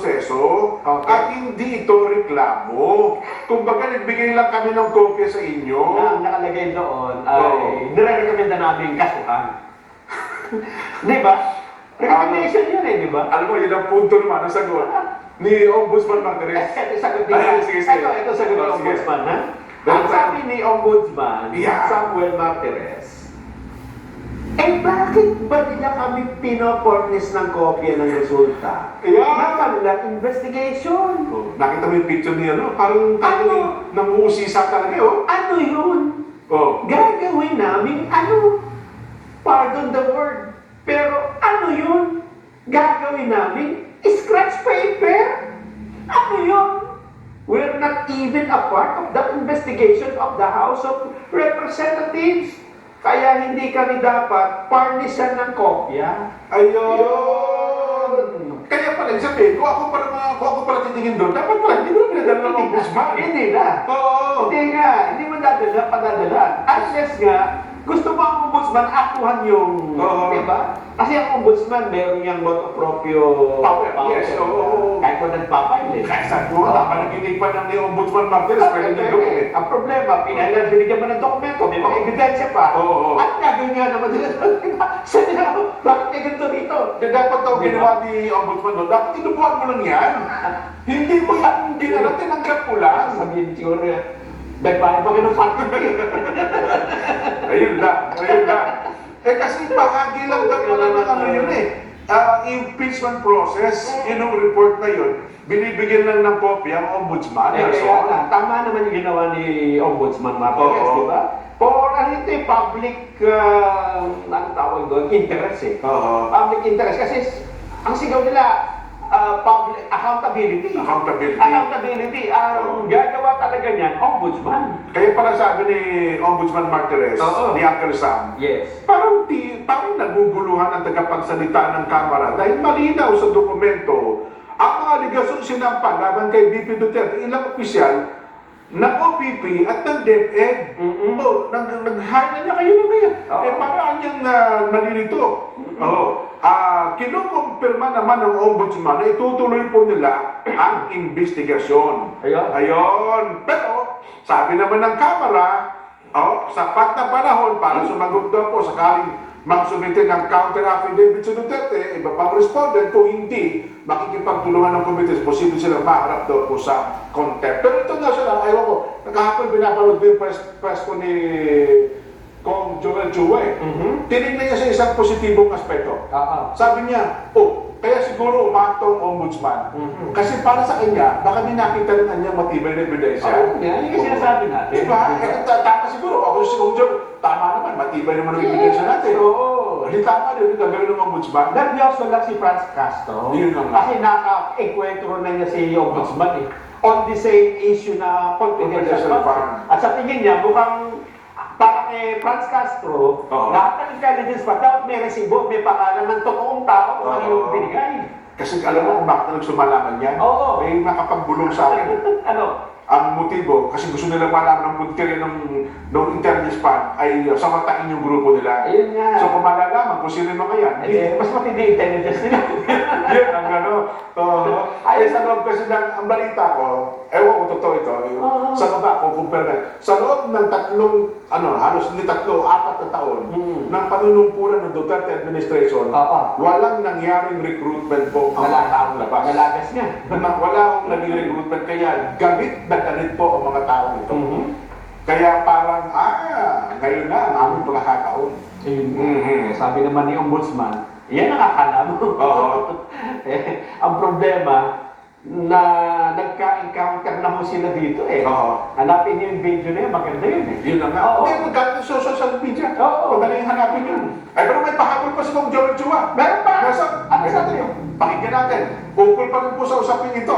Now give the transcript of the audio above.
proseso at hindi ito reklamo. Kumbaga, nagbigay lang kami ng kopya sa inyo. Ang nakalagay doon ay nire-recommenda namin kasuhan. Di ba? Recommendation yun di ba? Alam mo, yun ang punto naman, ang sagot ni Ombudsman Martires. Ito sagot ni Sige. Ito sagot ni Ombudsman, ha? Ang sabi ni Ombudsman, Samuel Martires, bakit ba nila kami pinopornis ng kopya ng resulta? Ng kanilang investigation. Nakita mo yung picture niya, no? Parang namuusisa talaga, Ano yun? Gagawin namin, pardon the word, pero ano yun? Gagawin namin, scratch paper? Ano yun? We're not even a part of the investigation of the House of Representatives. Kaya hindi kami dapat parnisan ng kopya. Ayun! Kaya pala, sabihin, kung ako pala titingin doon, dapat pala hindi mo pinadala ng Ombudsman. Hindi na. Oo. Hindi nga. Hindi mo padadala. Unless nga, gusto mo ang Ombudsman akuhan yung, di ba? Kasi ang Ombudsman, meron niyang motu proprio Power. Yes, oo. Kahit kung nagpapail Kahit saan mo, nakikinig pa ng ni Ombudsman Martires, pwede niya gawin. Ang problema, binigyan mo ng dokumento, may mga ebidensya pa. At gagawin nga naman nila. Sabi na, bakit may ganito dito? Dapat daw ginawa ni Ombudsman doon, dapat tinubuhan mo lang yan. Hindi mo yan ginala, tinanggap mo lang. Sabihin siguro yan, nagbayad pa kayo ng parking. Ayun lang. Kasi bahagi lang daw pala ng ano yun impeachment process, yung report na yun, binibigyan lang ng kopya ang Ombudsman. Tama naman yung ginawa ni Ombudsman Martires, di ba? For ito public, ano tawag doon, interest Public interest. Kasi ang sigaw nila, public accountability. Accountability. Ang gagawa talaga niyan, Ombudsman. Kaya pala sabi ni Ombudsman Martires, ni Uncle Sam, parang naguguluhan ang tagapagsalita ng Kamara dahil malinaw sa dokumento ang mga aligasyon sinampa laban kay BP Duterte, ilang opisyal ng OPP at ng DepEd. Nag-hire na niya kayo na yan. Parang niyang nalilito. Kinukumpirma naman ng Ombudsman na itutuloy po nila ang investigasyon. Ayun. Pero, sabi naman ng Kamara, sapat na panahon para sumagot daw po sakaling magsumite ng counter affidavit sa Duterte, iba pang respondent, kung hindi, makikipagtulungan ng komite, posible silang maharap daw po sa contempt. Pero ito na sila, ayaw ko, nakahapon pinapanood ko yung press ko ni Kong Joel Chua Tinignan niya sa isang positibong aspekto. Sabi niya, kaya siguro umaktong Ombudsman. Kasi para sa kanya, baka may nakita rin kanyang matibay na ebidensya. Yan yung sinasabi natin. Diba? Tama siguro. Ako si Kong Joel, tama naman, matibay naman ang ebidensya natin. Hindi tama din yung gagawin ng Ombudsman. Nervyoso lang si Franz Castro. Kasi naka-enkwentro na niya si Ombudsman on the same issue na confidential fund. At sa tingin niya, mukhang para kay Franz Castro, lahat ng intelligence pa, dapat may resibo, may pangalan ng totoong tao kung ano yung binigay. Kasi alam mo kung bakit nagsumalaman yan? May nakapagbulong sa akin. Ang motibo, kasi gusto nila malaman ng puntirya ng intelligence fund ay samatain yung grupo nila. Ayun nga. So kung malalaman kung sino mga yan, mas matindi intelligence nila. yun ang ay sa loob kasi ang balita ko, ewan ko totoo ito, sa baba ko, sa loob ng halos hindi 3-4 na taon, ng panunungkulan ng Duterte administration, walang nangyaring recruitment po ang mga taong labas. Nalagas niya. Wala akong naging recruitment, kaya galit po ang mga taong ito. Kaya parang, ngayon na ang aming pagkakataon. Sabi naman ni Ombudsman, yan ang akala mo. Ang problema, na nagka-encounter na mo sila dito Hanapin niyo yung video na yun, maganda yun Yun lang nga. Hindi, magkano sa social media. Madaling hanapin yun. Ay, pero may pahabol pa si Kong Joel Chua. Meron pa! Ano sa atin yun? Pakinggan natin. Bukol pa rin po sa usapin ito,